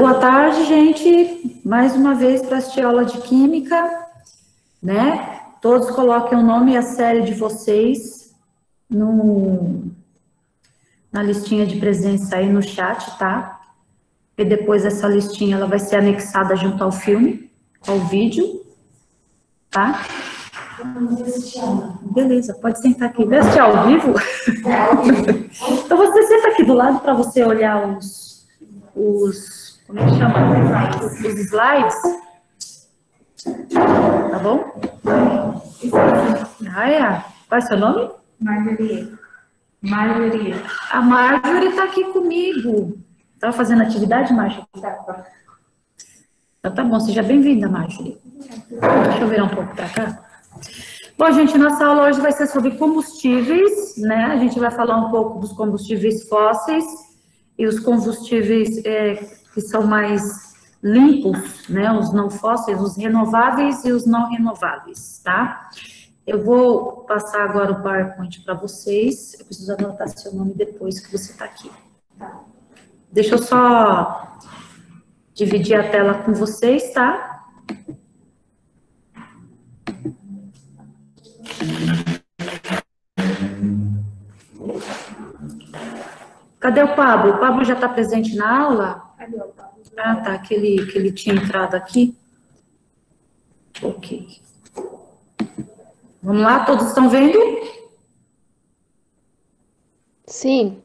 Boa tarde, gente. Mais uma vez para assistir aula de Química, né? Todos coloquem o nome e a série de vocês na listinha de presença aí no chat, tá? E depois essa listinha ela vai ser anexada junto ao filme, ao vídeo, tá? Beleza, pode sentar aqui. Vai assistir ao vivo? Então você senta aqui do lado para você olhar como é que chama? Os slides. Tá bom? Aya, qual é o seu nome? Marjorie. A Marjorie está aqui comigo. Estava fazendo atividade, Marjorie? Tá. Então tá bom, seja bem-vinda, Marjorie. Deixa eu virar um pouco para cá. Bom, gente, nossa aula hoje vai ser sobre combustíveis, né? A gente vai falar um pouco dos combustíveis fósseis e os combustíveis que são mais limpos, né? Os não fósseis, os renováveis e os não renováveis, tá? Eu vou passar agora o PowerPoint para vocês. Eu preciso anotar seu nome depois que você está aqui. Deixa eu só dividir a tela com vocês, tá? Cadê o Pablo? O Pablo já está presente na aula? Cadê o Pablo? Ah, tá, que ele tinha entrado aqui. Ok. Vamos lá, todos estão vendo? Sim.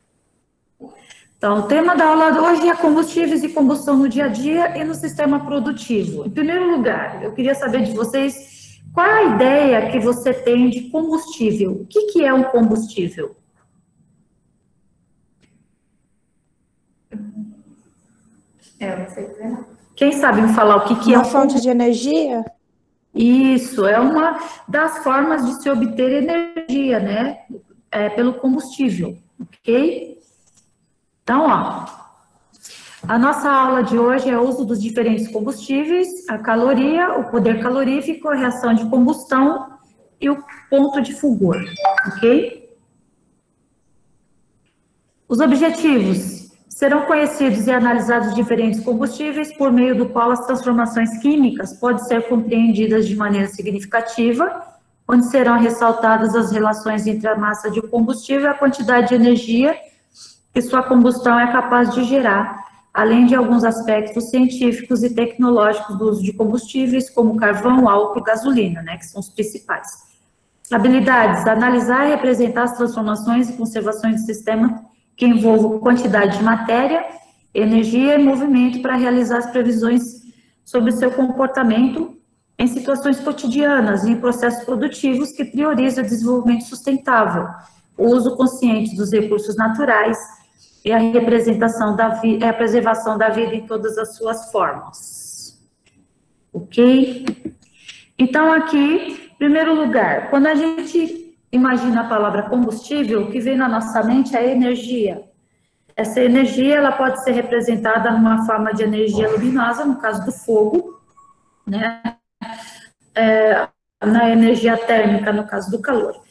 Então, o tema da aula de hoje é combustíveis e combustão no dia a dia e no sistema produtivo. Em primeiro lugar, eu queria saber de vocês qual a ideia que você tem de combustível. O que é um combustível? Não sei dizer não. Quem sabe me falar o que é Uma fonte de energia? Isso, é uma das formas de se obter energia, né? Pelo combustível, ok? Então, ó, a nossa aula de hoje é o uso dos diferentes combustíveis, a caloria, o poder calorífico, a reação de combustão e o ponto de fulgor, ok? Os objetivos serão conhecidos e analisados diferentes combustíveis por meio do qual as transformações químicas podem ser compreendidas de maneira significativa, onde serão ressaltadas as relações entre a massa de um combustível e a quantidade de energia que sua combustão é capaz de gerar, além de alguns aspectos científicos e tecnológicos do uso de combustíveis, como carvão, álcool e gasolina, né, que são os principais. Habilidades: analisar e representar as transformações e conservações do sistema que envolvam quantidade de matéria, energia e movimento para realizar as previsões sobre seu comportamento em situações cotidianas e em processos produtivos que priorizam o desenvolvimento sustentável, o uso consciente dos recursos naturais e a a preservação da vida em todas as suas formas. Ok? Então, aqui, em primeiro lugar, quando a gente imagina a palavra combustível, o que vem na nossa mente é a energia. Essa energia, ela pode ser representada numa forma de energia luminosa, no caso do fogo, né? Na energia térmica, no caso do calor.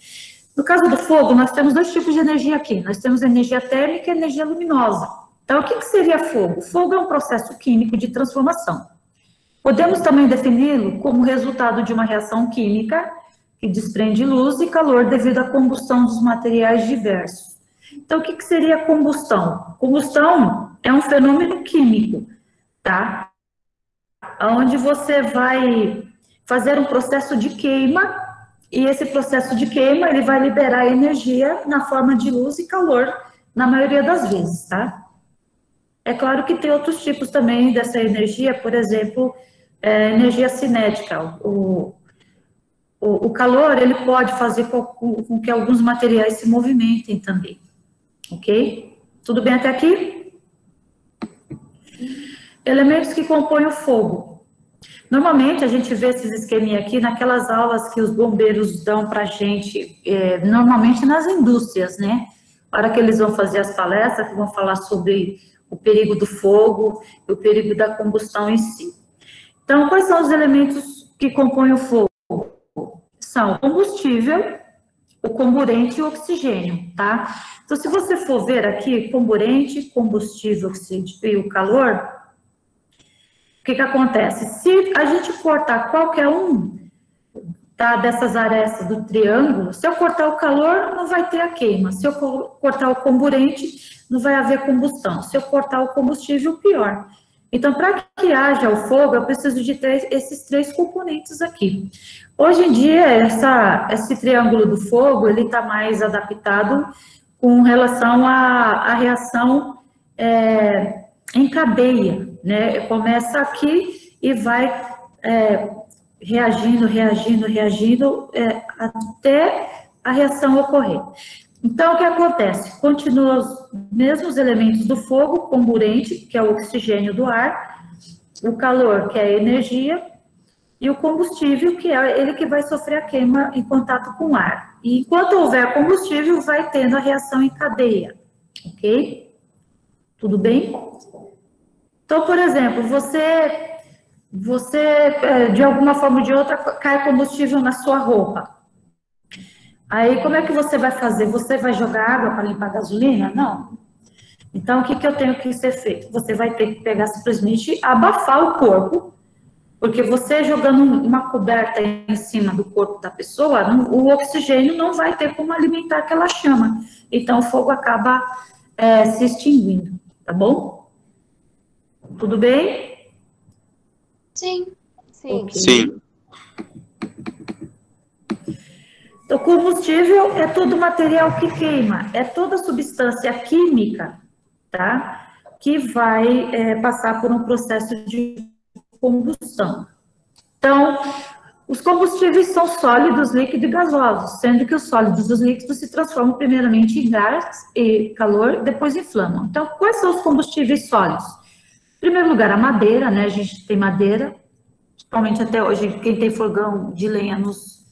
No caso do fogo, nós temos dois tipos de energia aqui. Nós temos energia térmica e energia luminosa. Então, o que seria fogo? Fogo é um processo químico de transformação. Podemos também defini-lo como resultado de uma reação química que desprende luz e calor devido à combustão dos materiais diversos. Então, o que seria combustão? Combustão é um fenômeno químico, tá? Onde você vai fazer um processo de queima, e esse processo de queima, ele vai liberar energia na forma de luz e calor, na maioria das vezes, tá? É claro que tem outros tipos também dessa energia, por exemplo, energia cinética. O calor, ele pode fazer com que alguns materiais se movimentem também, ok? Tudo bem até aqui? Elementos que compõem o fogo. Normalmente, a gente vê esses esqueminhas aqui naquelas aulas que os bombeiros dão pra gente, normalmente nas indústrias, né? Para que eles vão fazer as palestras, que vão falar sobre o perigo do fogo e o perigo da combustão em si. Então, quais são os elementos que compõem o fogo? São o combustível, o comburente e o oxigênio, tá? Então, se você for ver aqui, comburente, combustível, oxigênio e o calor, que acontece? Se a gente cortar qualquer um, tá, dessas arestas do triângulo, se eu cortar o calor, não vai ter a queima. Se eu cortar o comburente, não vai haver combustão. Se eu cortar o combustível, pior. Então, para que haja o fogo, eu preciso de ter esses 3 componentes aqui. Hoje em dia, esse triângulo do fogo, ele está mais adaptado com relação à reação em cadeia, né? Começa aqui e vai reagindo, até a reação ocorrer. Então, o que acontece? Continuam os mesmos elementos do fogo, comburente, que é o oxigênio do ar, o calor, que é a energia, e o combustível, que é ele que vai sofrer a queima em contato com o ar. E enquanto houver combustível, vai tendo a reação em cadeia, ok? Tudo bem? Então, por exemplo, você de alguma forma ou de outra, cai combustível na sua roupa. Aí, como é que você vai fazer? Você vai jogar água para limpar a gasolina? Não. Então, o que eu tenho que ser feito? Você vai ter que pegar simplesmente, abafar o corpo, porque você jogando uma coberta em cima do corpo da pessoa, o oxigênio não vai ter como alimentar aquela chama. Então, o fogo acaba se extinguindo, tá bom? Tudo bem? Sim. Okay. Sim. O combustível é todo material que queima, é toda substância química, tá? Que vai passar por um processo de combustão. Então, os combustíveis são sólidos, líquidos e gasosos, sendo que os sólidos e os líquidos se transformam primeiramente em gás e calor, depois inflamam. Então, quais são os combustíveis sólidos? Em primeiro lugar, a madeira, né? A gente tem madeira, principalmente até hoje, quem tem fogão de lenha nos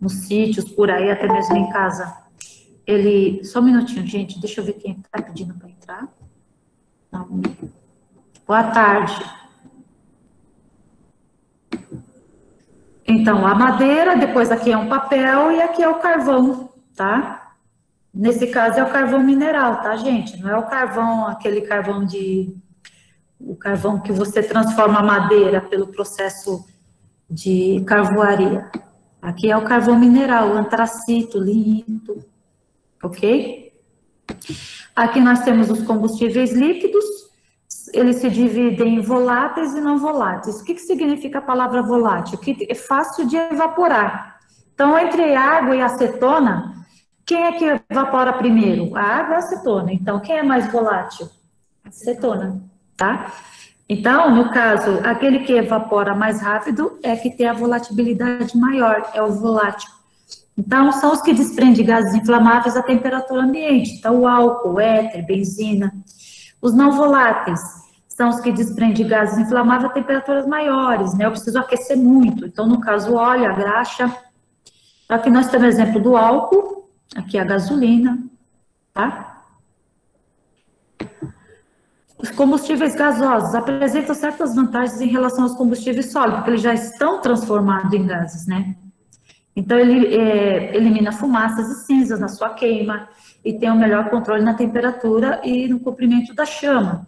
sítios, por aí, até mesmo em casa. Só um minutinho, gente, deixa eu ver quem está pedindo para entrar. Não. Boa tarde. Então, a madeira, depois aqui é um papel e aqui é o carvão, tá? Nesse caso é o carvão mineral, tá, gente? Não é o carvão, aquele carvão o carvão que você transforma a madeira pelo processo de carvoaria. Aqui é o carvão mineral, o antracito, lignito, ok? Aqui nós temos os combustíveis líquidos, eles se dividem em voláteis e não voláteis. O que significa a palavra volátil? Que é fácil de evaporar. Então, entre água e acetona, quem é que evapora primeiro? A água ou a acetona? Então, quem é mais volátil? Acetona, tá? Então, no caso, aquele que evapora mais rápido é que tem a volatilidade maior, é o volátil. Então, são os que desprendem gases inflamáveis à temperatura ambiente. Então, o álcool, o éter, benzina. Os não voláteis são os que desprendem gases inflamáveis a temperaturas maiores, né? Eu preciso aquecer muito. Então, no caso, o óleo, a graxa. Aqui nós temos o exemplo do álcool, aqui a gasolina, tá? Os combustíveis gasosos apresentam certas vantagens em relação aos combustíveis sólidos, porque eles já estão transformados em gases, né? Então, ele elimina fumaças e cinzas na sua queima e tem um melhor controle na temperatura e no comprimento da chama.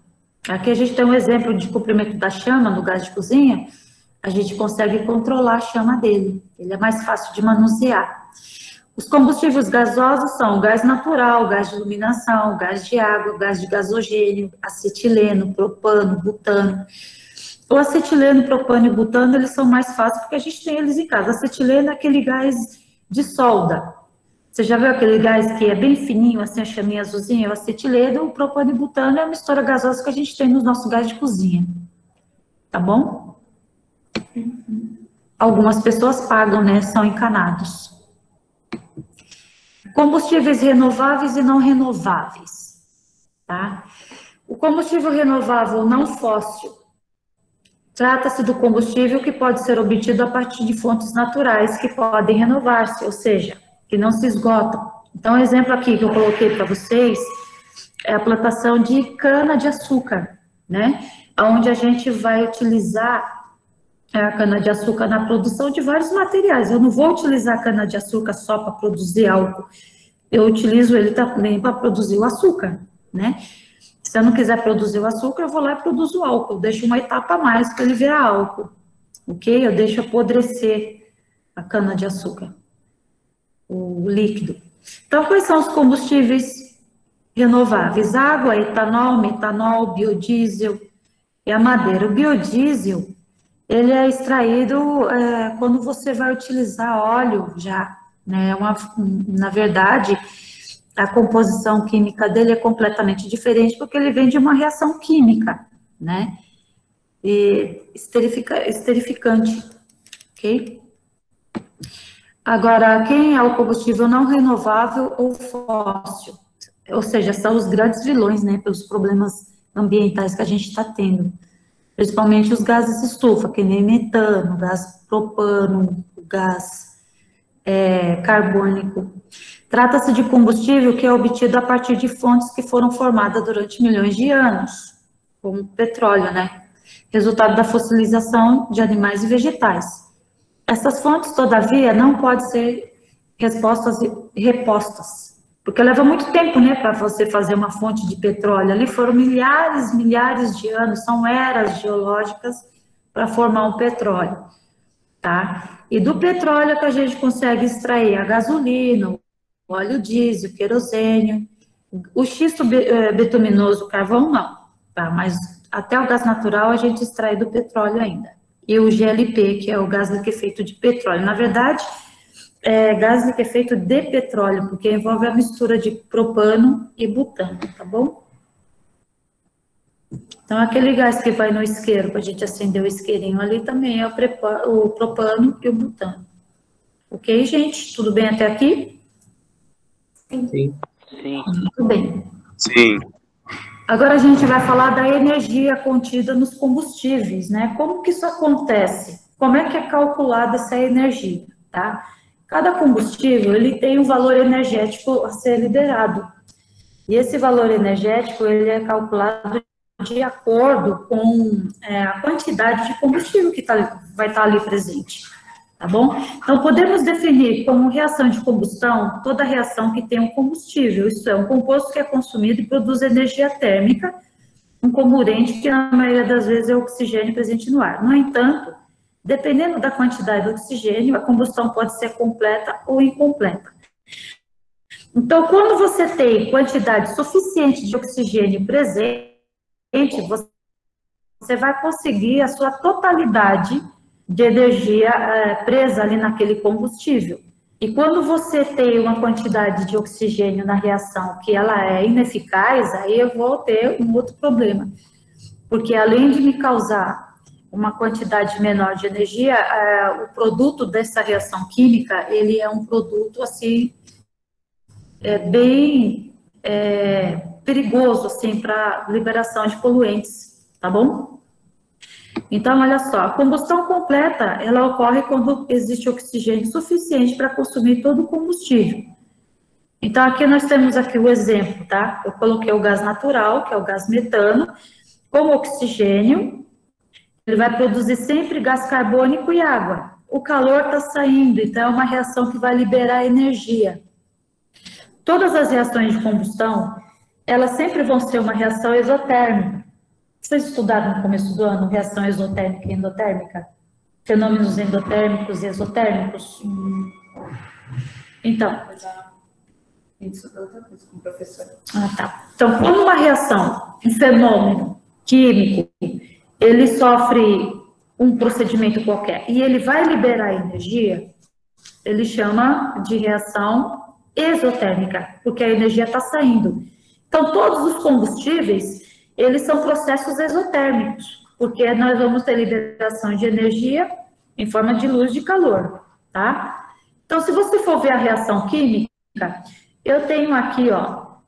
Aqui a gente tem um exemplo de comprimento da chama no gás de cozinha, a gente consegue controlar a chama dele, ele é mais fácil de manusear. Os combustíveis gasosos são o gás natural, gás de iluminação, gás de água, gás de gasogênio, acetileno, propano, butano. O acetileno, propano e butano, eles são mais fáceis porque a gente tem eles em casa. Acetileno é aquele gás de solda. Você já viu aquele gás que é bem fininho, assim, a chaminha azulzinha? O acetileno, o propano e butano é a mistura gasosa que a gente tem no nosso gás de cozinha. Tá bom? Algumas pessoas pagam, né? São encanados. Combustíveis renováveis e não renováveis, tá? O combustível renovável não fóssil trata-se do combustível que pode ser obtido a partir de fontes naturais que podem renovar-se, ou seja, que não se esgotam. Então, um exemplo aqui que eu coloquei para vocês é a plantação de cana-de-açúcar, né? Onde a gente vai utilizar a cana-de-açúcar na produção de vários materiais. Eu não vou utilizar a cana-de-açúcar só para produzir álcool, eu utilizo ele também para produzir o açúcar, né? Se eu não quiser produzir o açúcar, eu vou lá e produzo o álcool. Eu deixo uma etapa a mais para ele virar álcool, ok? Eu deixo apodrecer a cana-de-açúcar, o líquido. Então, quais são os combustíveis renováveis? Água, etanol, metanol, biodiesel e a madeira. O biodiesel, ele é extraído quando você vai utilizar óleo já, né? Na verdade, a composição química dele é completamente diferente porque ele vem de uma reação química, né? E esterificante, ok? Agora, quem é o combustível não renovável ou fóssil? Ou seja, são os grandes vilões, né, pelos problemas ambientais que a gente está tendo. Principalmente os gases estufa, que nem metano, gás propano, gás carbônico. Trata-se de combustível que é obtido a partir de fontes que foram formadas durante milhões de anos, como petróleo, né? Resultado da fossilização de animais e vegetais. Essas fontes, todavia, não podem ser repostas, porque leva muito tempo, né, para você fazer uma fonte de petróleo. Ali foram milhares de anos, são eras geológicas para formar um petróleo, tá? E do petróleo que a gente consegue extrair a gasolina, o óleo diesel, querosênio, o xisto bituminoso, o carvão não, tá? Mas até o gás natural a gente extrai do petróleo ainda. E o GLP, que é o gás liquefeito de petróleo. Na verdade, é gás liquefeito de petróleo, porque envolve a mistura de propano e butano, tá bom? Então, aquele gás que vai no isqueiro, para a gente acender o isqueirinho ali, também é o propano e o butano. Ok, gente? Tudo bem até aqui? Sim. Tudo bem. Sim. Agora a gente vai falar da energia contida nos combustíveis, né? Como que isso acontece? Como é que é calculada essa energia, tá? Cada combustível, ele tem um valor energético a ser liberado. E esse valor energético, ele é calculado de acordo com a quantidade de combustível que vai estar ali presente, tá bom? Então, podemos definir como reação de combustão toda reação que tem um combustível, isso é, um composto que é consumido e produz energia térmica, um comburente que, na maioria das vezes, é o oxigênio presente no ar. No entanto, dependendo da quantidade de oxigênio, a combustão pode ser completa ou incompleta. Então, quando você tem quantidade suficiente de oxigênio presente, você vai conseguir a sua totalidade de energia presa ali naquele combustível. E quando você tem uma quantidade de oxigênio na reação que ela é ineficaz, aí eu vou ter um outro problema. Porque além de me causar uma quantidade menor de energia, o produto dessa reação química, ele é um produto, assim, bem perigoso, assim, para liberação de poluentes, tá bom? Então, olha só, a combustão completa, ela ocorre quando existe oxigênio suficiente para consumir todo o combustível. Então, aqui nós temos aqui o exemplo, tá? Eu coloquei o gás natural, que é o gás metano, com oxigênio, ele vai produzir sempre gás carbônico e água. O calor está saindo, então é uma reação que vai liberar energia. Todas as reações de combustão, elas sempre vão ser uma reação exotérmica. Vocês estudaram no começo do ano reação exotérmica e endotérmica? Fenômenos endotérmicos e exotérmicos? Então. Isso é outra coisa com o professor. Ah, tá. Então, quando uma reação, um fenômeno químico, ele sofre um procedimento qualquer e ele vai liberar energia, ele chama de reação exotérmica, porque a energia está saindo. Então, todos os combustíveis, eles são processos exotérmicos, porque nós vamos ter liberação de energia em forma de luz de calor, tá? Então, se você for ver a reação química, eu tenho aqui, ó,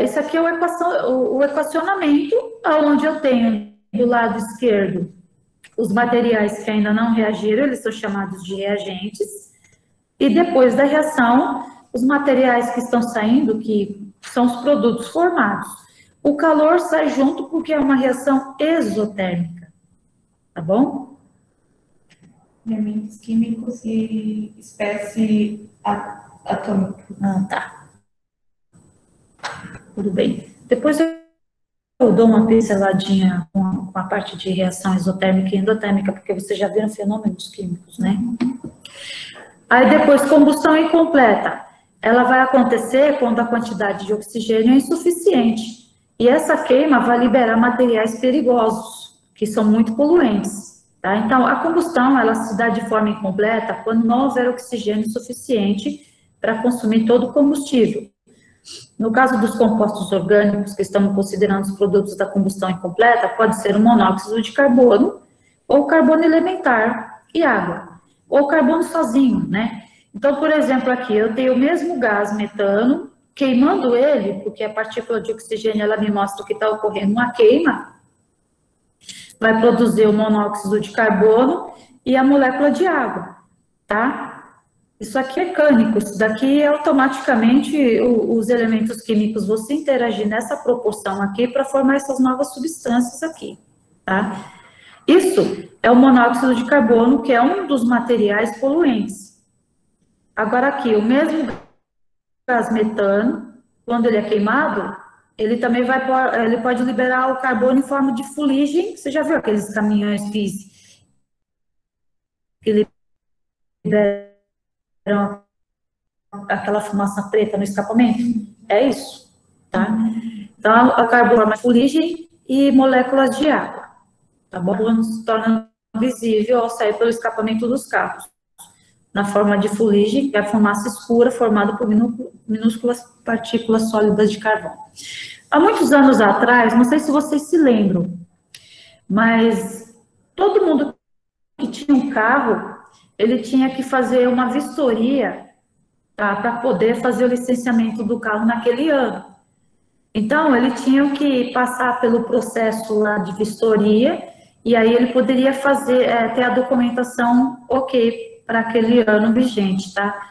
isso aqui é o equacionamento, onde eu tenho do lado esquerdo os materiais que ainda não reagiram, eles são chamados de reagentes, e depois da reação, os materiais que estão saindo, que são os produtos formados. O calor sai junto porque é uma reação exotérmica, tá bom? Elementos químicos e espécie atômica. Ah, tá. Tudo bem. Depois eu eu dou uma pinceladinha com a parte de reação isotérmica e endotérmica, porque vocês já viram fenômenos químicos, né? Aí depois, combustão incompleta. Ela vai acontecer quando a quantidade de oxigênio é insuficiente. E essa queima vai liberar materiais perigosos, que são muito poluentes. Tá? Então, a combustão, ela se dá de forma incompleta quando não houver oxigênio suficiente para consumir todo o combustível. No caso dos compostos orgânicos, que estamos considerando os produtos da combustão incompleta, pode ser o monóxido de carbono, ou carbono elementar e água, ou carbono sozinho, né? Então, por exemplo, aqui eu tenho o mesmo gás metano, queimando ele, porque a partícula de oxigênio, ela me mostra que está ocorrendo uma queima, vai produzir o monóxido de carbono e a molécula de água, tá? Isso aqui é mecânico, isso daqui automaticamente os elementos químicos vão se interagir nessa proporção aqui para formar essas novas substâncias aqui, tá? Isso é o monóxido de carbono, que é um dos materiais poluentes. Agora aqui, o mesmo gás metano, quando ele é queimado, ele também ele pode liberar o carbono em forma de fuligem. Você já viu aqueles caminhões que liberam aquela fumaça preta no escapamento? É isso, tá? Então, o carbono forma fuligem e moléculas de água, tá bom? O carbono se torna visível ao sair pelo escapamento dos carros, na forma de fuligem, que é a fumaça escura formada por minúsculas partículas sólidas de carvão. Há muitos anos atrás, não sei se vocês se lembram, mas todo mundo que tinha um carro, ele tinha que fazer uma vistoria, tá, para poder fazer o licenciamento do carro naquele ano. Então, ele tinha que passar pelo processo lá de vistoria, e aí ele poderia fazer, ter a documentação ok para aquele ano vigente, tá?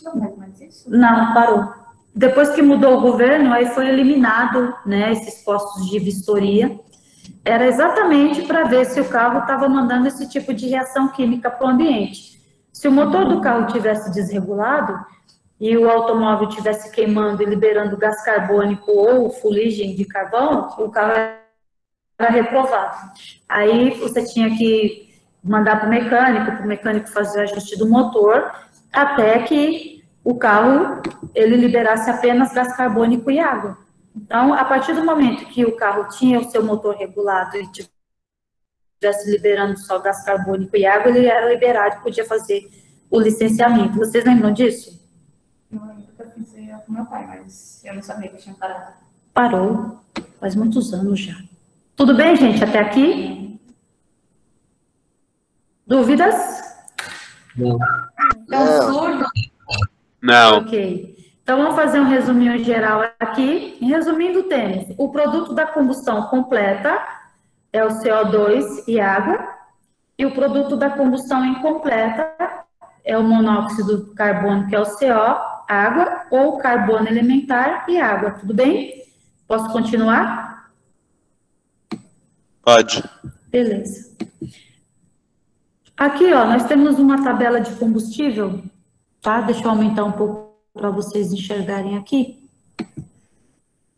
Não, mas isso. Não, parou. Depois que mudou o governo, aí foi eliminado, né, esses postos de vistoria. Era exatamente para ver se o carro estava mandando esse tipo de reação química para o ambiente. Se o motor do carro tivesse desregulado e o automóvel tivesse queimando e liberando gás carbônico ou fuligem de carvão, o carro era reprovado. Aí você tinha que mandar para o mecânico fazer o ajuste do motor, até que o carro ele liberasse apenas gás carbônico e água. Então, a partir do momento que o carro tinha o seu motor regulado e estivesse liberando só gás carbônico e água, ele era liberado e podia fazer o licenciamento. Vocês lembram disso? Eu lembro que eu fiz com meu pai, mas eu não sabia que tinha parado. Parou, faz muitos anos já. Tudo bem, gente, até aqui? Dúvidas? Não. É um surdo? Não. Ok. Então, vamos fazer um resuminho geral aqui. Resumindo, temos o produto da combustão completa, é o CO2 e água, e o produto da combustão incompleta é o monóxido de carbono, que é o CO, água, ou carbono elementar e água. Tudo bem? Posso continuar? Pode. Beleza. Aqui, ó, nós temos uma tabela de combustível, tá? Deixa eu aumentar um pouco para vocês enxergarem aqui.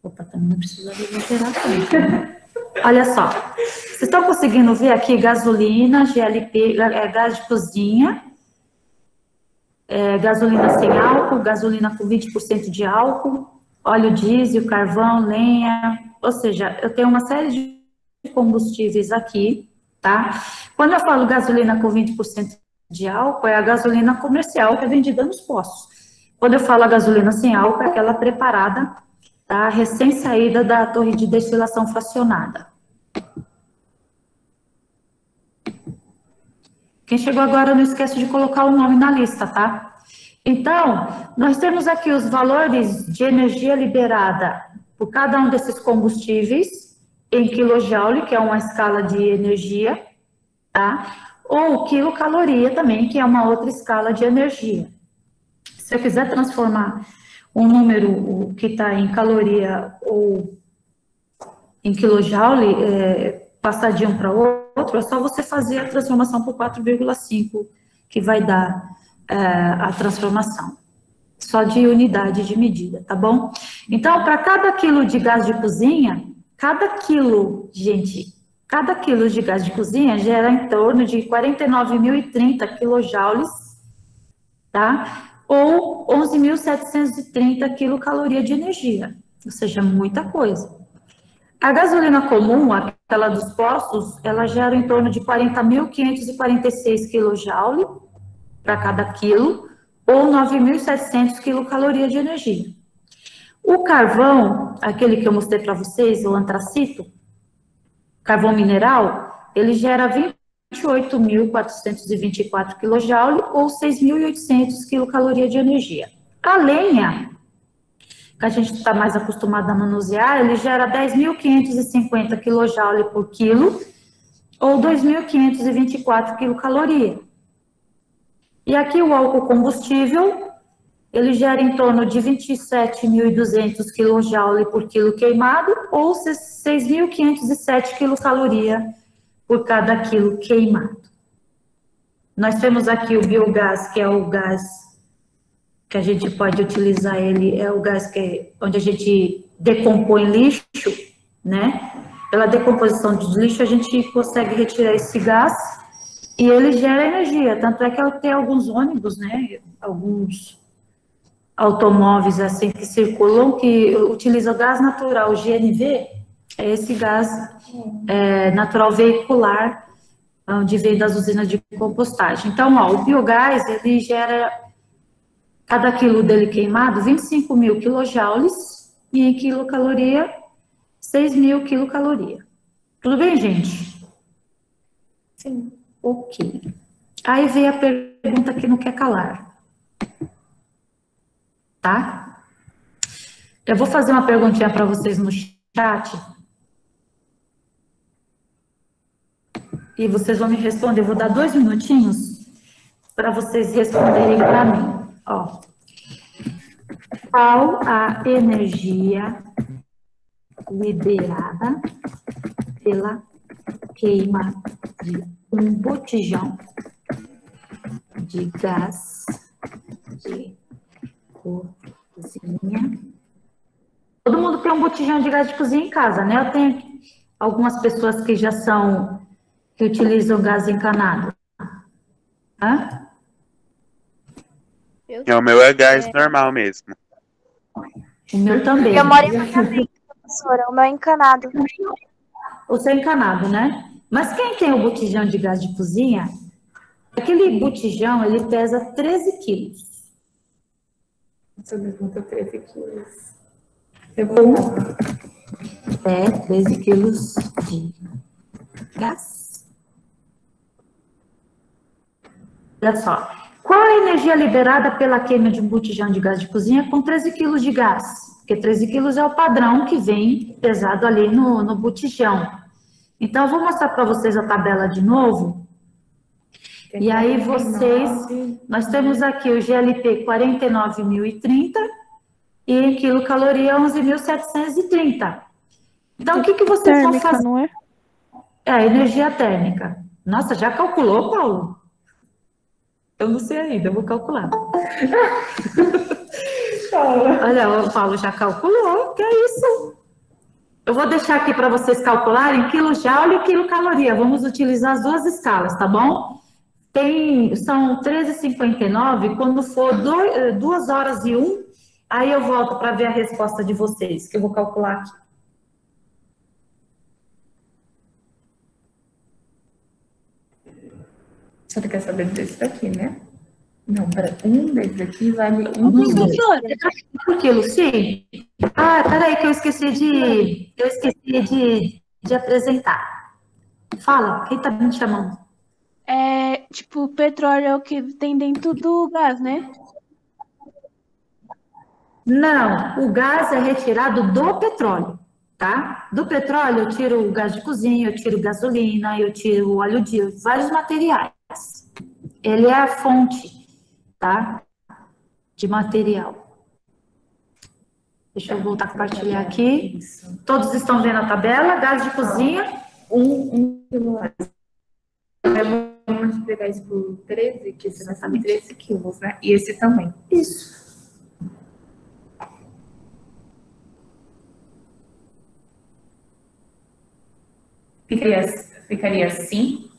Opa, também não precisa exagerar tanto, né? Olha só. Vocês estão conseguindo ver aqui gasolina, GLP, gás de cozinha, gasolina sem álcool, gasolina com 20% de álcool, óleo diesel, carvão, lenha, ou seja, eu tenho uma série de combustíveis aqui, tá? Quando eu falo gasolina com 20% de álcool, é a gasolina comercial que é vendida nos postos. Quando eu falo a gasolina sem álcool, é aquela preparada, tá? Recém-saída da torre de destilação fracionada. Quem chegou agora, não esquece de colocar o nome na lista, tá? Então, nós temos aqui os valores de energia liberada por cada um desses combustíveis em quilojoule, que é uma escala de energia, tá? Ou quilocaloria também, que é uma outra escala de energia. Se eu quiser transformar um número que está em caloria ou em quilojoule, passar de um para outro, é só você fazer a transformação por 4,5, que vai dar a transformação. Só de unidade de medida, tá bom? Então, para cada quilo de gás de cozinha, Cada quilo, gente, cada quilo de gás de cozinha gera em torno de 49.030 quilojoules, tá? Ou 11.730 quilocalorias de energia, ou seja, muita coisa. A gasolina comum, aquela dos postos, ela gera em torno de 40.546 quilojoules para cada quilo, ou 9.700 quilocalorias de energia. O carvão, aquele que eu mostrei para vocês, o antracito, carvão mineral, ele gera 28.424 kJ ou 6.800 quilocalorias de energia. A lenha, que a gente está mais acostumado a manusear, ele gera 10.550 kJ por quilo ou 2.524 quilocalorias. E aqui o álcool combustível, ele gera em torno de 27.200 kJ por quilo queimado ou 6.507 quilocalorias por cada quilo queimado. Nós temos aqui o biogás, que é o gás que a gente pode utilizar ele, é o gás onde a gente decompõe lixo, né? Pela decomposição de lixo, a gente consegue retirar esse gás e ele gera energia. Tanto é que tem alguns ônibus, né? Alguns automóveis assim que circulam, que utilizam gás natural, GNV, é esse gás natural veicular, onde vem das usinas de compostagem. Então, ó, o biogás, ele gera, cada quilo dele queimado, 25.000 quilojoules, e em quilocaloria, 6.000 quilocaloria. Tudo bem, gente? Sim. Ok. Aí vem a pergunta que não quer calar. Tá? Eu vou fazer uma perguntinha para vocês no chat. E vocês vão me responder. Eu vou dar 2 minutinhos para vocês responderem para mim. Ó. Qual a energia liberada pela queima de um botijão de gás de cozinha? Todo mundo tem um botijão de gás de cozinha em casa, né? Eu tenho algumas pessoas que já que utilizam gás encanado. Hã? O meu é gás normal mesmo. O meu também. Eu moro em apartamento, professora, o meu é encanado. O seu é encanado, né? Mas quem tem o botijão de gás de cozinha, aquele botijão, ele pesa 13 quilos. Essa pergunta 13 quilos. 13 quilos de gás. Olha só. Qual a energia liberada pela queima de um botijão de gás de cozinha com 13 quilos de gás? Porque 13 quilos é o padrão que vem pesado ali no botijão. Então, eu vou mostrar para vocês a tabela de novo. E aí nós temos aqui o GLP 49.030 e em quilocaloria 11.730. Então, o que vocês vão fazer? Não é? É, energia térmica. Nossa, já calculou, Paulo? Eu não sei ainda, eu vou calcular. Olha, o Paulo já calculou, que é isso? Eu vou deixar aqui para vocês calcularem quilojoule e quilocaloria. Vamos utilizar as duas escalas, tá bom? São 13h59, quando for 2h01, aí eu volto para ver a resposta de vocês, que eu vou calcular aqui. Você quer saber desse daqui, né? Não, peraí. Um desses aqui vale Professora, por quilo, sim? Ah, peraí, que eu esqueci de apresentar. Fala, quem tá me chamando? Tipo, o petróleo é o que tem dentro do gás, né? Não, o gás é retirado do petróleo, tá? Do petróleo eu tiro o gás de cozinha, eu tiro gasolina, eu tiro o óleo diesel, vários materiais. Ele é a fonte, tá? De material. Deixa eu voltar a compartilhar aqui. Todos estão vendo a tabela? Gás de cozinha, 1 quilo. Vamos pegar isso por 13, que esse vai ser 13 quilos, né? E esse também. isso. Ficaria assim?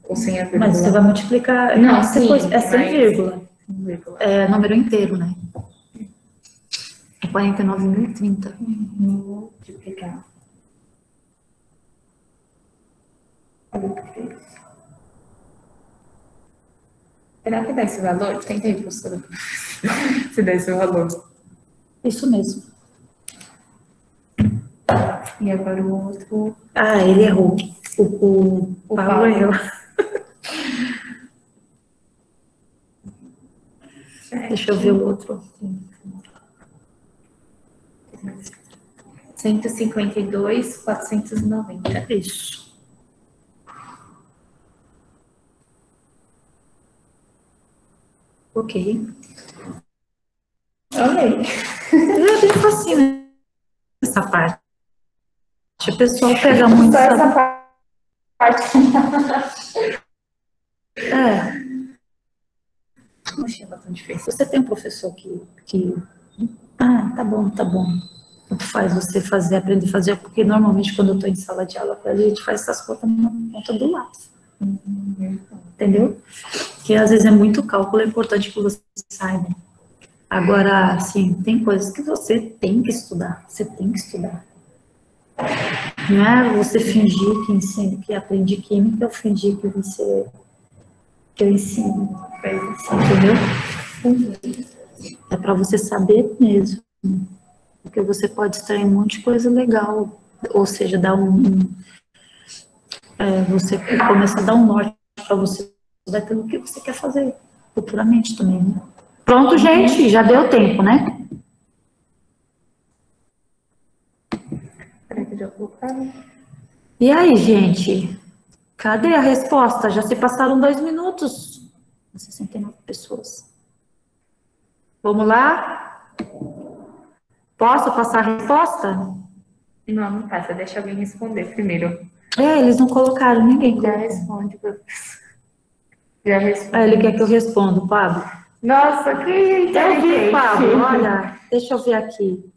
Ou sem a vírgula? Mas você vai multiplicar... Não, depois, sim, é sem mas- vírgula. Vírgula. É número inteiro, né? É 49.030. Multiplicar. Será que dá esse valor? Tenta aí, professora. Se dá esse valor. Isso mesmo. E agora o outro. Ah, ele errou. O Paulo Paulo. errou. Deixa eu ver o outro. 152.490. Isso. Ok. Ok. É bem facinho essa parte. O pessoal pega muito. Só essa parte. É, Não achei ela tão difícil. você tem um professor que... Ah, tá bom, tá bom. Tanto faz você fazer, aprender a fazer, porque normalmente quando eu tô em sala de aula, a gente faz essas contas na ponta do lápis. Entendeu? Que às vezes é muito cálculo, é importante que você saiba. Agora, assim, tem coisas que você tem que estudar. Você tem que estudar. Não é você fingir que ensina, que aprende química, ou fingir que eu ensino. Entendeu? É para você saber mesmo. Porque você pode extrair um monte de coisa legal. Ou seja, dar você começa a dar um norte para você daquilo que você quer fazer futuramente também, né? Pronto, gente, já deu tempo, né? Será que já colocaram? E aí, gente? Cadê a resposta? Já se passaram 2 minutos. 69 pessoas. Vamos lá? Posso passar a resposta? Não, não passa. Deixa alguém responder primeiro. Eles não colocaram, ninguém Já colocou. responde, professor. Já responde. Ele quer que eu responda, Pablo. Nossa, que Eu vi, inteligente. Pablo, olha, deixa eu ver aqui.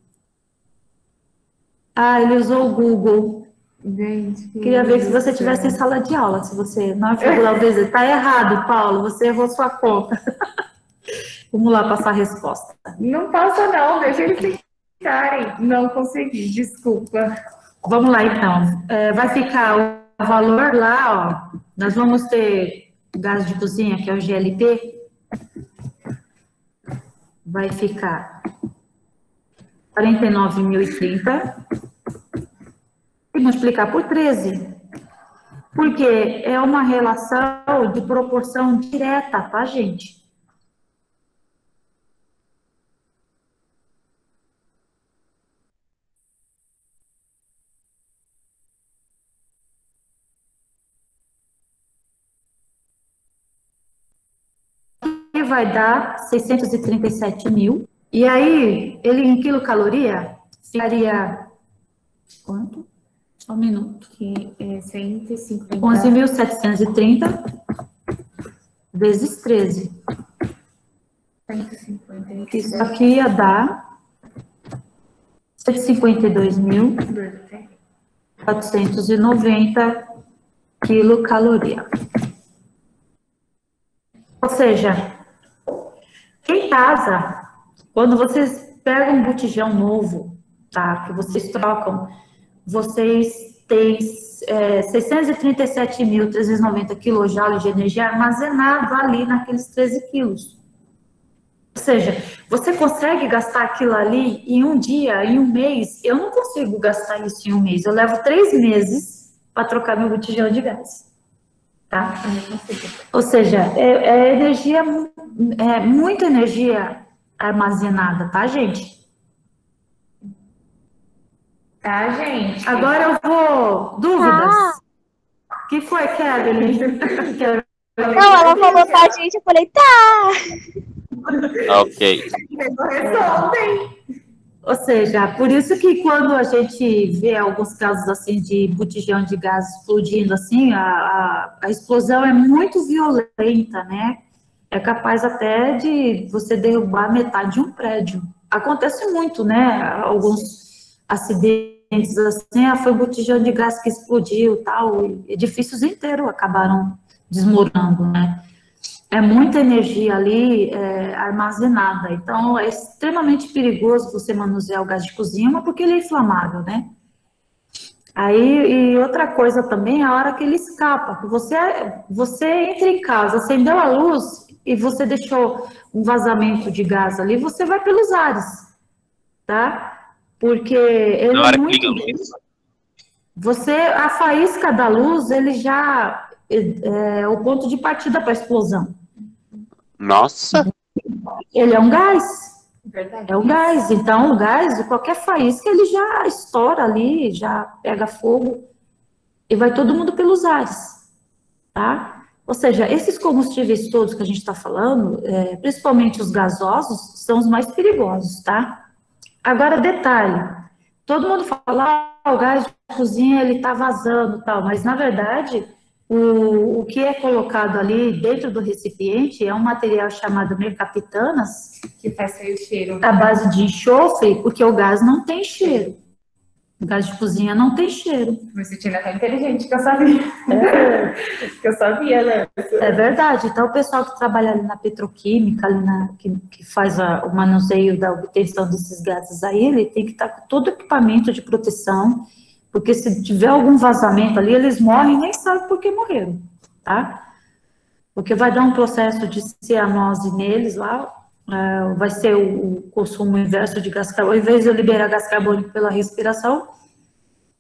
Ah, ele usou o Google. Gente, Queria ver se você tivesse em sala de aula, se você não vezes. Tá errado, Paulo, você errou sua conta. Vamos lá passar a resposta. Não passa não, deixa eles tentarem. Não consegui, desculpa. Vamos lá, então. Vai ficar o valor lá, ó. Nós vamos ter gás de cozinha, que é o GLP. Vai ficar 49.030. E multiplicar por 13. Porque é uma relação de proporção direta, tá, gente? E vai dar 637 mil. E aí, ele em quilocaloria ficaria... Quanto? Só um minuto. Que é 150. 11.730 vezes 13. 150. Isso aqui ia dar 152.490 quilocaloria. Ou seja, em casa, quando vocês pegam um botijão novo, tá, que vocês trocam, vocês têm 637.390 quilojoules de energia armazenado ali naqueles 13 quilos. Ou seja, você consegue gastar aquilo ali em um dia, em um mês? Eu não consigo gastar isso em um mês. Eu levo 3 meses para trocar meu botijão de gás. Tá? Ou seja, energia, muita energia armazenada, tá, gente? Tá, gente? Agora eu vou... Dúvidas? O que foi, Kevin? Não, ela falou com a gente, eu falei, tá. Ok. Respondem. Ou seja, por isso que quando a gente vê alguns casos assim de botijão de gás explodindo assim, a explosão é muito violenta, né? É capaz até de você derrubar metade de um prédio. Acontece muito, né? Alguns acidentes acidentes assim, foi um botijão de gás que explodiu, tal, e edifícios inteiros acabaram desmoronando, né? É muita energia ali armazenada, então é extremamente perigoso você manusear o gás de cozinha, mas porque ele é inflamável, né? Aí, e outra coisa também, a hora que ele escapa, que você entra em casa, acendeu a luz e você deixou um vazamento de gás ali, você vai pelos ares, tá? Porque ele Na é hora que muito... liga a luz. a faísca da luz, ele já é o ponto de partida para a explosão. Nossa, Ele é um gás. Verdade. É o gás, então o gás, qualquer faísca, ele já estoura ali, já pega fogo e vai todo mundo pelos ares, tá? Ou seja, esses combustíveis todos que a gente está falando, principalmente os gasosos, são os mais perigosos, tá? Agora, detalhe, todo mundo fala, o gás de cozinha, ele tá vazando e tal, mas na verdade, o que é colocado ali dentro do recipiente é um material chamado mercaptanas, Que faz sair o cheiro. à base de enxofre, porque o gás não tem cheiro. O gás de cozinha não tem cheiro. Você tinha até inteligente, que eu sabia. Que eu sabia, né? É verdade. Então, o pessoal que trabalha ali na petroquímica, ali que faz o manuseio da obtenção desses gases aí, ele tem que estar com todo o equipamento de proteção, porque se tiver algum vazamento ali, eles morrem e nem sabem por que morreram, tá? Porque vai dar um processo de cianose neles lá, vai ser o consumo inverso de gás carbônico. Ao invés de eu liberar gás carbônico pela respiração,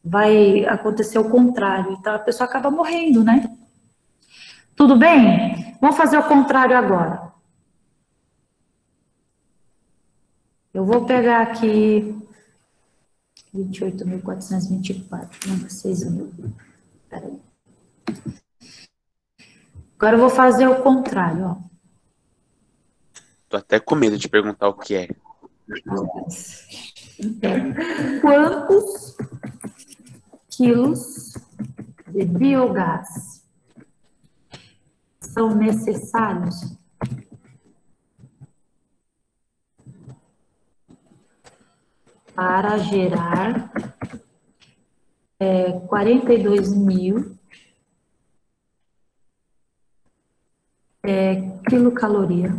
vai acontecer o contrário. Então, a pessoa acaba morrendo, né? Tudo bem? Vamos fazer o contrário agora. Eu vou pegar aqui 28.424, não, 6.000. Peraí. Agora eu vou fazer o contrário, ó. tô até com medo de perguntar o que é. Quantos quilos de biogás são necessários para gerar 42.000 quilocaloria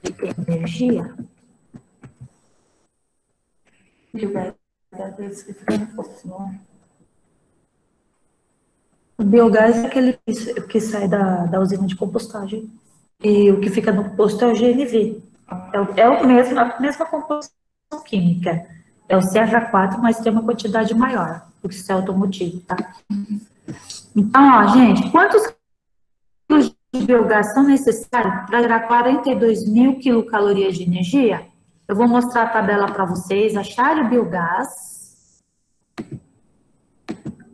de energia? E o gás desse que fica no poço, não é? O biogás é aquele que sai da usina de compostagem. E o que fica no posto é o GNV. É a mesma composição química. É o CH4, mas tem uma quantidade maior, porque isso é automotivo, tá? Então, ó, gente, quantos quilos de biogás são necessários para gerar 42.000 quilocalorias de energia? Eu vou mostrar a tabela para vocês, acharem o biogás.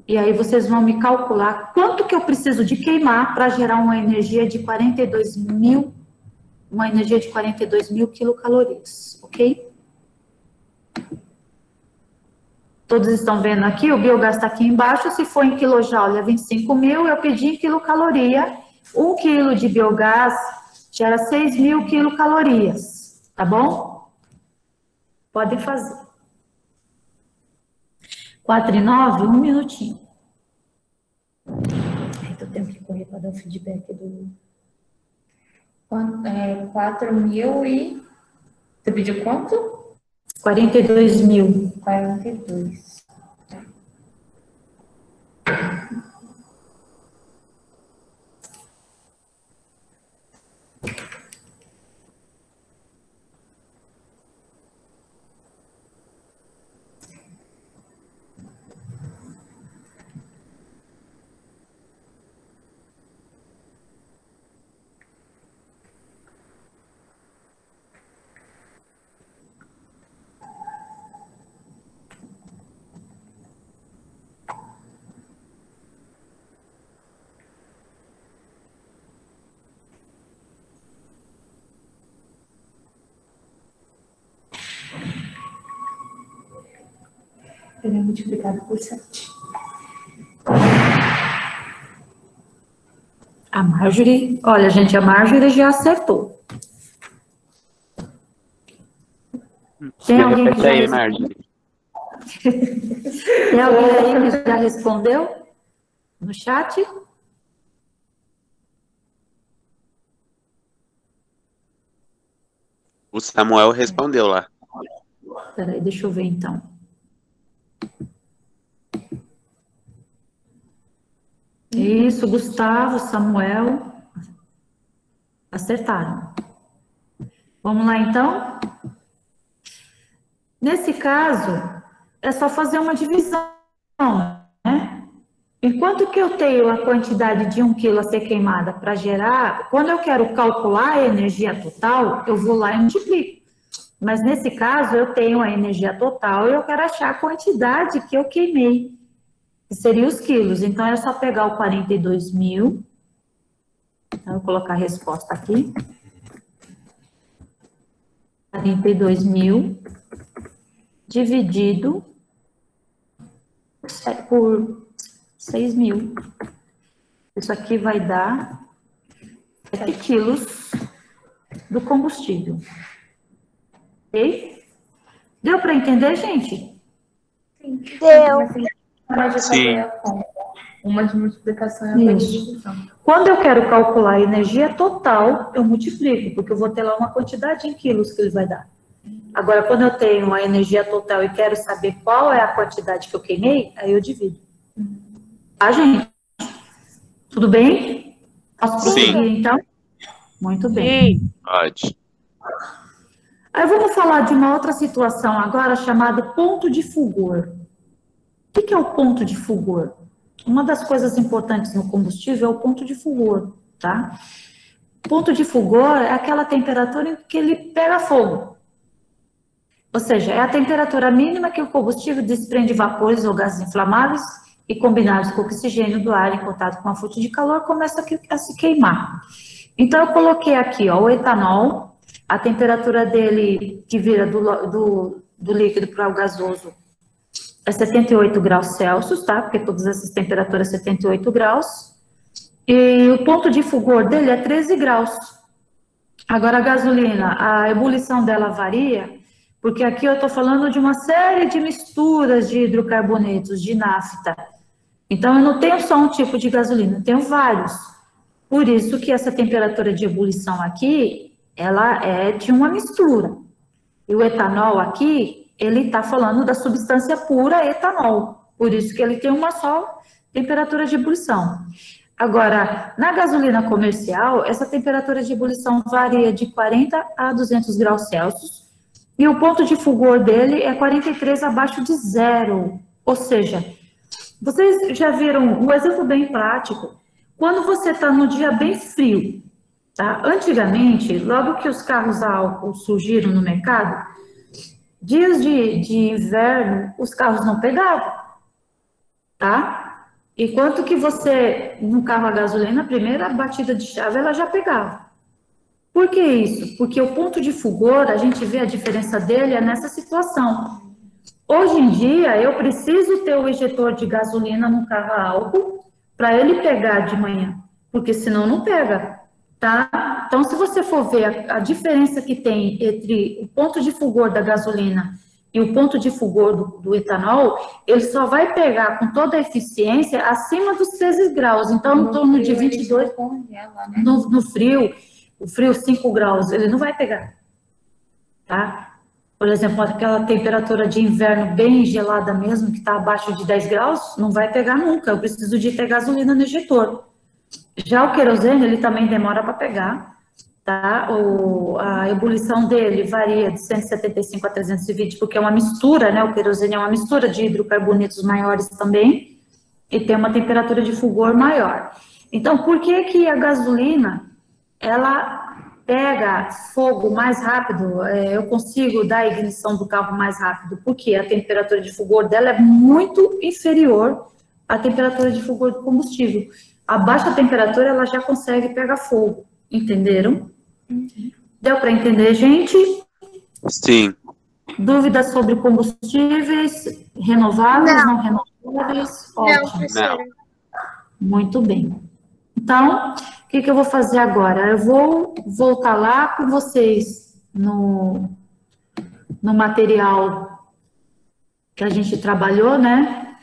E aí vocês vão me calcular quanto que eu preciso de queimar para gerar uma energia de 42.000 quilocalorias, ok? Todos estão vendo aqui, o biogás está aqui embaixo, se for em quilojoule é 25.000, eu pedi em quilocaloria, 1 quilo de biogás gera 6.000 quilocalorias, tá bom? Podem fazer. 4 e 9, um minutinho. Eu tenho que correr para dar o feedback do... 4.000 e... Você pediu quanto? 42.000. 42. Ele é multiplicado por 7. A Marjorie, olha, gente, a Marjorie já acertou. Tem alguém que Repete já aí, respondeu? Marjorie. Tem alguém aí que já respondeu no chat? O Samuel respondeu lá. Peraí, deixa eu ver então. Isso, Gustavo, Samuel. Acertaram. Vamos lá então? Nesse caso, é só fazer uma divisão, né? Enquanto que eu tenho a quantidade de 1 quilo a ser queimada para gerar, quando eu quero calcular a energia total, eu vou lá e multiplico. Mas nesse caso, eu tenho a energia total e eu quero achar a quantidade que eu queimei, que seria os quilos. Então, é só pegar o 42 mil. Então, eu vou colocar a resposta aqui. 42 mil dividido por 6 mil. Isso aqui vai dar 7 quilos do combustível. Ok? Deu para entender, gente? Sim. Deu. Mas sim, hora de Sim. fazer a conta. Uma de multiplicação e outra de Isso. divisão. Quando eu quero calcular a energia total, eu multiplico, porque eu vou ter lá uma quantidade em quilos que ele vai dar. Agora, quando eu tenho a energia total e quero saber qual é a quantidade que eu queimei, aí eu divido. Tá, gente? Tudo bem? Posso prosseguir, Sim. então? Muito bem. Sim. Pode. Aí vamos falar de uma outra situação agora chamada ponto de fulgor. O que é o ponto de fulgor? Uma das coisas importantes no combustível é o ponto de fulgor, tá? Ponto de fulgor é aquela temperatura em que ele pega fogo. Ou seja, é a temperatura mínima que o combustível desprende vapores ou gases inflamáveis e combinados com o oxigênio do ar em contato com a fonte de calor começa a se queimar. Então, eu coloquei aqui, ó, o etanol, a temperatura dele que vira do líquido para o gasoso é 78 graus Celsius, tá? Porque todas essas temperaturas 78 graus. E o ponto de fulgor dele é 13 graus. Agora, a gasolina, a ebulição dela varia, porque aqui eu estou falando de uma série de misturas de hidrocarbonetos, de nafta. Então, eu não tenho só um tipo de gasolina, eu tenho vários. Por isso que essa temperatura de ebulição aqui, ela é de uma mistura. E o etanol aqui, ele está falando da substância pura etanol. Por isso que ele tem uma só temperatura de ebulição. Agora, na gasolina comercial, essa temperatura de ebulição varia de 40 a 200 graus Celsius. E o ponto de fulgor dele é 43 abaixo de zero. Ou seja, vocês já viram um exemplo bem prático? Quando você está no dia bem frio, tá? Antigamente, logo que os carros a álcool surgiram no mercado, dias de inverno, os carros não pegavam, tá? Enquanto que você, no carro a gasolina, a primeira batida de chave, ela já pegava. Por que isso? Porque o ponto de fulgor, a gente vê a diferença dele é nessa situação. Hoje em dia, eu preciso ter o injetor de gasolina no carro a álcool para ele pegar de manhã, porque senão não pega, tá? Então, se você for ver a diferença que tem entre o ponto de fulgor da gasolina e o ponto de fulgor do etanol, ele só vai pegar com toda a eficiência acima dos 13 graus, então em torno de 22, Congela, né? no frio, o frio 5 graus, ele não vai pegar, tá? Por exemplo, aquela temperatura de inverno bem gelada mesmo, que está abaixo de 10 graus, não vai pegar nunca, eu preciso de ter gasolina no injetor. Já o querosene, ele também demora para pegar, tá? A ebulição dele varia de 175 a 320, porque é uma mistura, né? O querosene é uma mistura de hidrocarbonetos maiores também, e tem uma temperatura de fulgor maior. Então, por que que a gasolina, ela pega fogo mais rápido, eu consigo dar a ignição do carro mais rápido, porque a temperatura de fulgor dela é muito inferior à temperatura de fulgor do combustível. A baixa temperatura, ela já consegue pegar fogo, entenderam? Deu para entender, gente? Sim. Dúvidas sobre combustíveis renováveis, não renováveis? Ótimo. Não. Muito bem. Então, o que eu vou fazer agora? Eu vou voltar lá com vocês no no material que a gente trabalhou, né?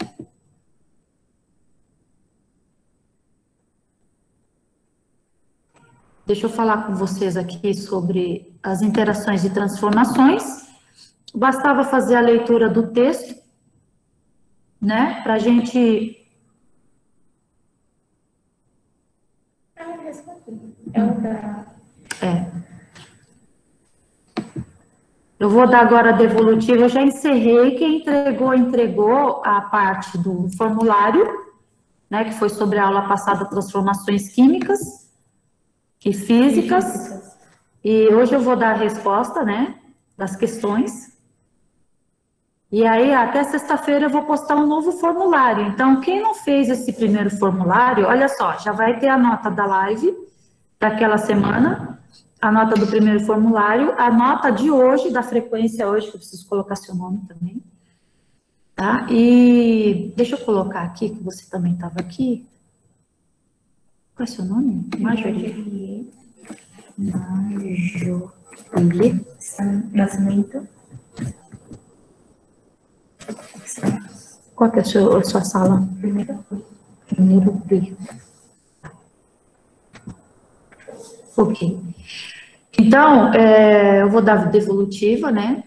Deixa eu falar com vocês aqui sobre as interações e transformações. Bastava fazer a leitura do texto, né? Para a gente... É o da... Eu vou dar agora a devolutiva, eu já encerrei, quem entregou a parte do formulário, né, que foi sobre a aula passada, transformações químicas e físicas, e hoje eu vou dar a resposta, né, das questões, e aí até sexta-feira eu vou postar um novo formulário, então quem não fez esse primeiro formulário, olha só, já vai ter a nota da live daquela semana, a nota do primeiro formulário, a nota de hoje, da frequência hoje, que eu preciso colocar seu nome também, tá? E deixa eu colocar aqui, que você também estava aqui. Qual é seu nome? Marjorie. Marjorie. Nascimento. Qual que é a sua sala? Primeiro B. Ok. Então, eu vou dar devolutiva, né?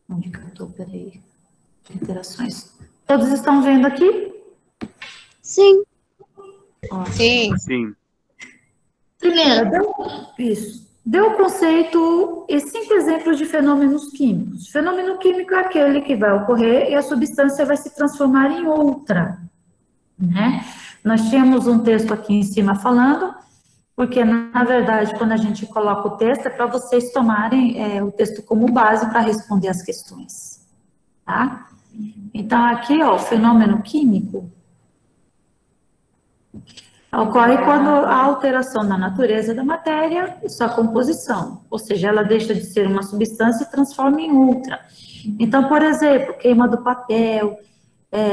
Onde que eu estou? Peraí. Interações. Todos estão vendo aqui? Sim. Ó. Sim. Primeiro, deu o conceito e 5 exemplos de fenômenos químicos. Fenômeno químico é aquele que vai ocorrer e a substância vai se transformar em outra, né? Nós tínhamos um texto aqui em cima falando, porque, na verdade, quando a gente coloca o texto, é para vocês tomarem o texto como base para responder as questões, tá? Então, aqui, ó, o fenômeno químico ocorre quando a alteração na natureza da matéria e sua composição, ou seja, ela deixa de ser uma substância e transforma em outra. Então, por exemplo, queima do papel,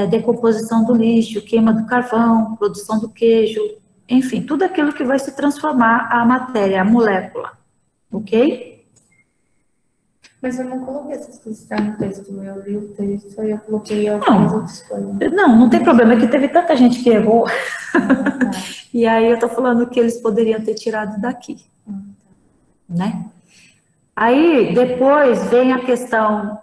decomposição do lixo, queima do carvão, produção do queijo, enfim, tudo aquilo que vai se transformar a matéria, a molécula, ok? Mas eu não coloquei essas questões no texto, eu li o texto e eu coloquei algumas outras coisas. Não tem problema, é que teve tanta gente que errou, e aí eu tô falando que eles poderiam ter tirado daqui, né? Aí, depois vem a questão...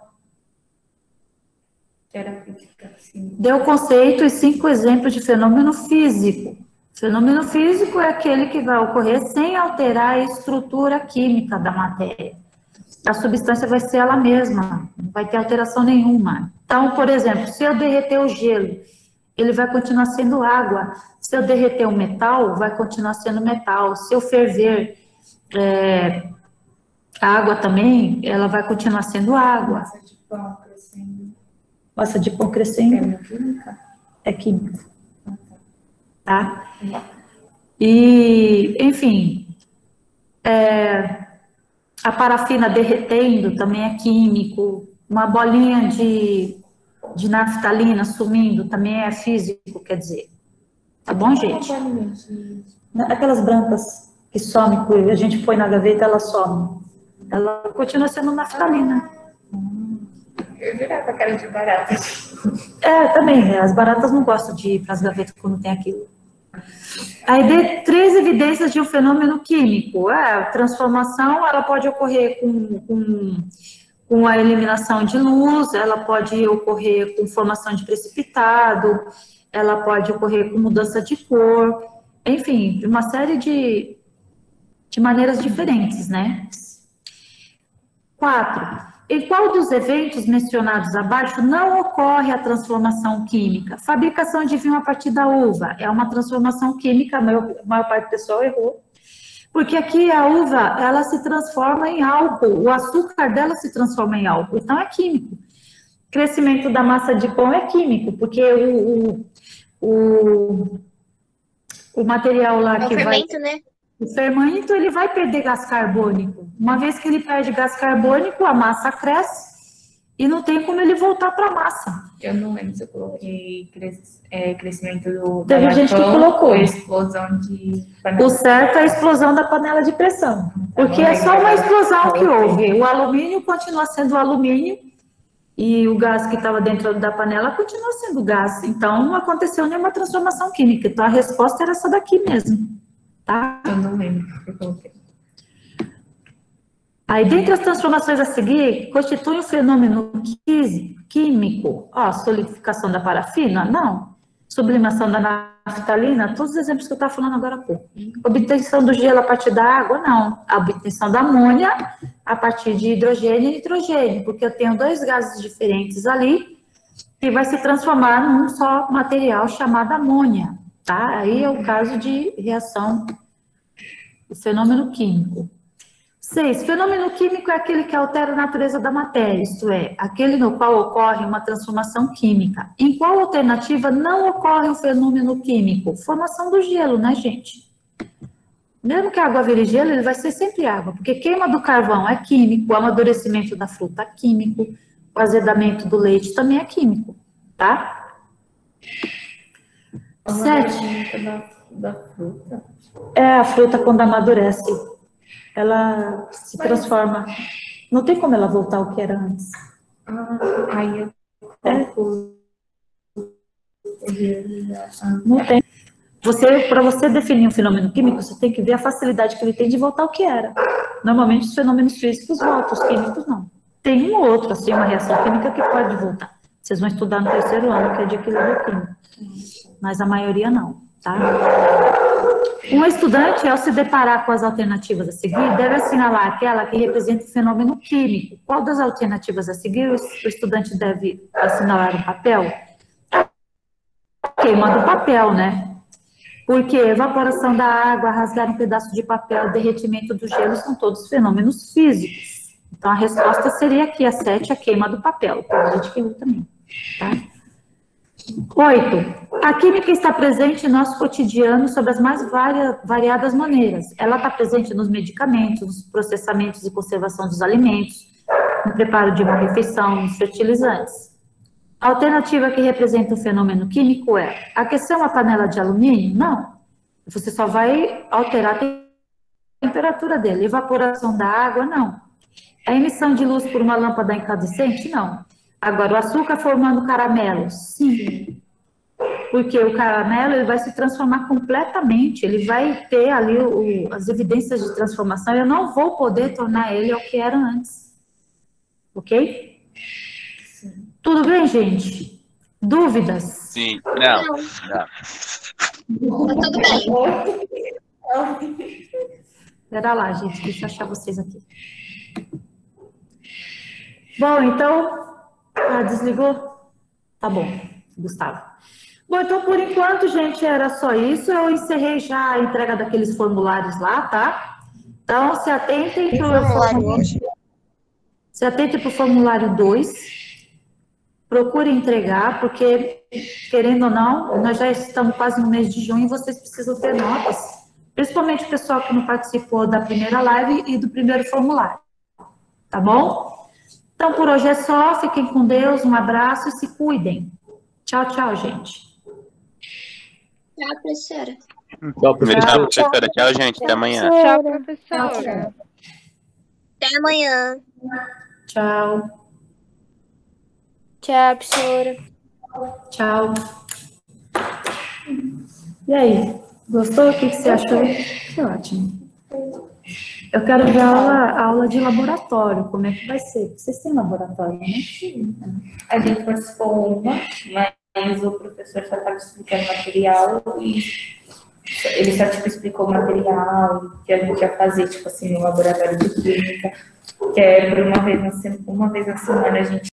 Era física, sim. Deu conceito e 5 exemplos de fenômeno físico. Fenômeno físico é aquele que vai ocorrer sem alterar a estrutura química da matéria. A substância vai ser ela mesma, não vai ter alteração nenhuma. Então, por exemplo, se eu derreter o gelo, ele vai continuar sendo água. Se eu derreter o metal, vai continuar sendo metal. Se eu ferver a água também, ela vai continuar sendo água. Massa de pão crescendo. Massa de pão crescendo. É química? É química. Tá? E, enfim, a parafina derretendo também é químico, uma bolinha de naftalina sumindo também é físico, quer dizer. Tá bom, gente? Aquelas brancas que somem, que a gente põe na gaveta, ela some. Ela continua sendo naftalina. Eu virava a cara de barata. Também, as baratas não gostam de ir para as gavetas quando tem aquilo. Aí, de 3 evidências de um fenômeno químico. A transformação, ela pode ocorrer com a eliminação de luz, ela pode ocorrer com formação de precipitado, ela pode ocorrer com mudança de cor, enfim, uma série de maneiras diferentes, né? 4. Em qual dos eventos mencionados abaixo não ocorre a transformação química? Fabricação de vinho a partir da uva é uma transformação química, a maior parte do pessoal errou, porque aqui a uva, ela se transforma em álcool, o açúcar dela se transforma em álcool, então é químico. Crescimento da massa de pão é químico, porque o material lá que vai... né? O fermento, ele vai perder gás carbônico. Uma vez que ele perde gás carbônico, a massa cresce e não tem como ele voltar para a massa. Eu não lembro se eu coloquei crescimento da Teve gente que Marcão colocou. ou explosão de O panela. certo é a explosão da panela de pressão, porque é só uma explosão que houve. O alumínio continua sendo alumínio e o gás que estava dentro da panela continua sendo gás. Então, não aconteceu nenhuma transformação química. Então, a resposta era essa daqui mesmo, tá? Eu não lembro o que eu coloquei. Aí, dentre as transformações a seguir, constitui um fenômeno químico. Ó, solidificação da parafina? Não. Sublimação da naftalina? Todos os exemplos que eu estava falando agora há pouco. Obtenção do gelo a partir da água? Não. A obtenção da amônia a partir de hidrogênio e nitrogênio, porque eu tenho dois gases diferentes ali que vai se transformar num só material chamado amônia, tá? Aí é o caso de reação, o fenômeno químico. 6. Fenômeno químico é aquele que altera a natureza da matéria, isto é, aquele no qual ocorre uma transformação química. Em qual alternativa não ocorre o fenômeno químico? Formação do gelo, né, gente? Mesmo que a água vire gelo, ele vai ser sempre água, porque queima do carvão é químico, o amadurecimento da fruta é químico, o azedamento do leite também é químico, tá? 7. Da fruta. É, a fruta quando amadurece, ela se transforma. Não tem como ela voltar ao que era antes. Aí eu Não tem. Para você definir um fenômeno químico, você tem que ver a facilidade que ele tem de voltar ao que era. Normalmente os fenômenos físicos voltam, os químicos não. Tem um ou outro, assim, uma reação química que pode voltar. Vocês vão estudar no 3º ano, que é de equilíbrio químico. Mas a maioria não, tá? Um estudante, ao se deparar com as alternativas a seguir, deve assinalar aquela que representa o fenômeno químico. Qual das alternativas a seguir o estudante deve assinalar no papel? Queima do papel, né? Porque evaporação da água, rasgar um pedaço de papel, derretimento do gelo, são todos fenômenos físicos. Então, a resposta seria aqui, a 7, a queima do papel. A gente que também, tá? 8. A química está presente em nosso cotidiano sob as mais variadas maneiras. Ela está presente nos medicamentos, nos processamentos e conservação dos alimentos, no preparo de uma refeição, nos fertilizantes. A alternativa que representa o fenômeno químico é aquecer uma panela de alumínio? Não. Você só vai alterar a temperatura dele. Evaporação da água? Não. A emissão de luz por uma lâmpada incandescente? Não. Agora, o açúcar formando caramelo? Sim. Porque o caramelo ele vai se transformar completamente, ele vai ter ali as evidências de transformação, eu não vou poder tornar ele ao que era antes. Ok? Sim. Tudo bem, gente? Dúvidas? Sim. Não. Tá tudo bem. Espera lá, gente, deixa eu achar vocês aqui. Bom, então... desligou? Tá bom, Gustavo. Bom, então, por enquanto, gente, era só isso. Eu encerrei já a entrega daqueles formulários lá, tá? Então, se atentem para o formulário 2. Procurem entregar, porque, querendo ou não, nós já estamos quase no mês de junho e vocês precisam ter notas. Principalmente o pessoal que não participou da primeira live e do primeiro formulário. Tá bom? Então, por hoje é só. Fiquem com Deus. Um abraço e se cuidem. Tchau, tchau, gente. Tchau, professora. Tchau, professora. Tchau, gente. Até amanhã. Tchau, professora. Até amanhã. Tchau. Tchau, professora. Tchau. E aí? Gostou? O que você achou? Que ótimo. Eu quero ver a aula de laboratório. Como é que vai ser? Vocês têm laboratório, né? Sim. A gente participou uma, mas o professor só estava explicando o material e ele só explicou o material que a gente ia fazer, tipo assim, no laboratório de química, que é por uma vez na semana a gente